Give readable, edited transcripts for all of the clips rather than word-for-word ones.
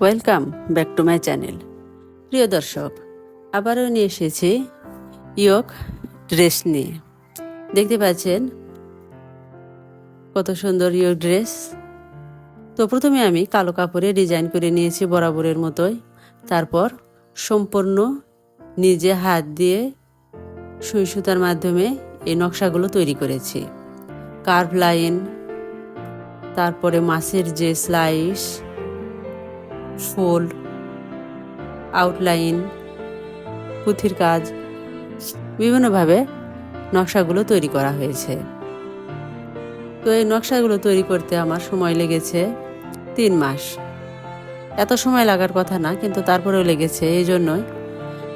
Welcome back to my channel. প্রিয় দর্শক, আবারও নিয়ে এসেছি ইয়ক ড্রেস নিয়ে। দেখতে পাচ্ছেন কত সুন্দর ইয়ক ড্রেস। তো প্রথমে আমি কালো কাপড়ে ডিজাইন করে নিয়েছি বরাবরের মতোই। তারপর সম্পূর্ণ নিজে হাত দিয়ে সুই সুতার মাধ্যমে এই নকশাগুলো তৈরি করেছি। কার্ভ লাইন, তারপরে মাছের যে স্লাইস, ফোল্ড, আউটলাইন, পুঁথির কাজ, বিভিন্নভাবে নকশাগুলো তৈরি করা হয়েছে। তো এই নকশাগুলো তৈরি করতে আমার সময় লেগেছে 3 মাস। এত সময় লাগার কথা না, কিন্তু তারপরেও লেগেছে। এই জন্যই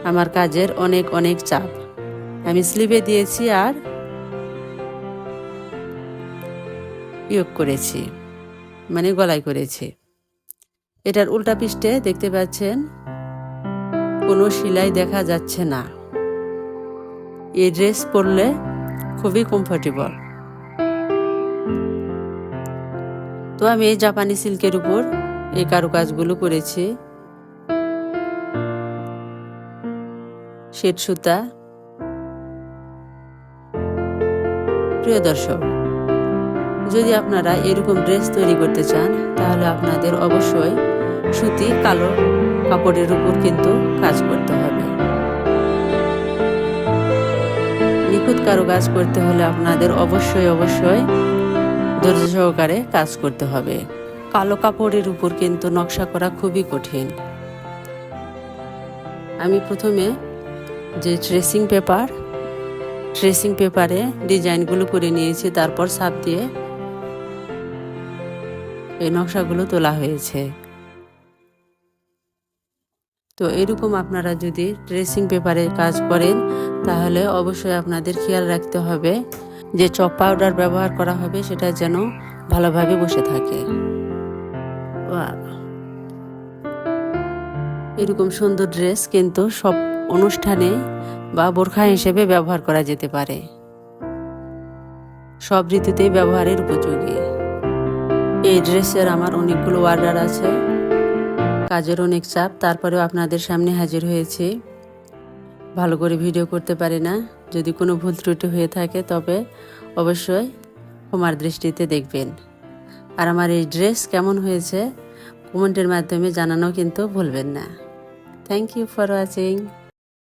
আমার কাজের অনেক অনেক চাপ। আমি স্লিভে দিয়েছি আর ইয়োক করেছি, মানে গলায় করেছি। এটার উল্টা পৃষ্ঠে দেখতে পাচ্ছেন কোনো সেলাই দেখা যাচ্ছে না। এই ড্রেস পরলে খুবই কমফোর্টেবল। তো আমি এই জাপানি সিল্কের উপর এই কারুকাজগুলো করেছি। শেড সুতা। প্রিয় দর্শক, যদি আপনারা এরকম ড্রেস তৈরি করতে চান তাহলে আপনাদের অবশ্যই সুতি কালো কাপড়ের উপর কিন্তু কাজ করতে হবে। নিখুঁত কারুকাজ করতে হলে আপনাদের অবশ্যই ধৈর্য সহকারে কাজ করতে হবে। কালো কাপড়ের উপর কিন্তু নকশা করা খুবই কঠিন। আমি প্রথমে যে ট্রেসিং পেপারে ডিজাইনগুলো করে নিয়েছি, তারপর ছাপ দিয়ে এই নকশাগুলো তোলা হয়েছে। তো এরকম আপনারা যদি ট্রেসিং পেপারে কাজ করেন তাহলে অবশ্যই আপনাদের খেয়াল রাখতে হবে যে চক পাউডার ব্যবহার করা হবে সেটা যেন ভালোভাবে বসে থাকে। এরকম সুন্দর ড্রেস কিন্তু সব অনুষ্ঠানে বা বোরখা হিসেবে ব্যবহার করা যেতে পারে। সব ঋতুতেই ব্যবহারের উপযোগী। এই ড্রেসের আমার অনেকগুলো অর্ডার আছে, কাজের অনেক চাপ, তারপরেও আপনাদের সামনে হাজির হয়েছি। ভালো করে ভিডিও করতে পারি না। যদি কোনো ভুল ত্রুটি হয়ে থাকে তবে অবশ্যই ক্ষমার দৃষ্টিতে দেখবেন। আর আমার এই ড্রেস কেমন হয়েছে কমেন্টের মাধ্যমে জানানো কিন্তু ভুলবেন না। Thank you for watching.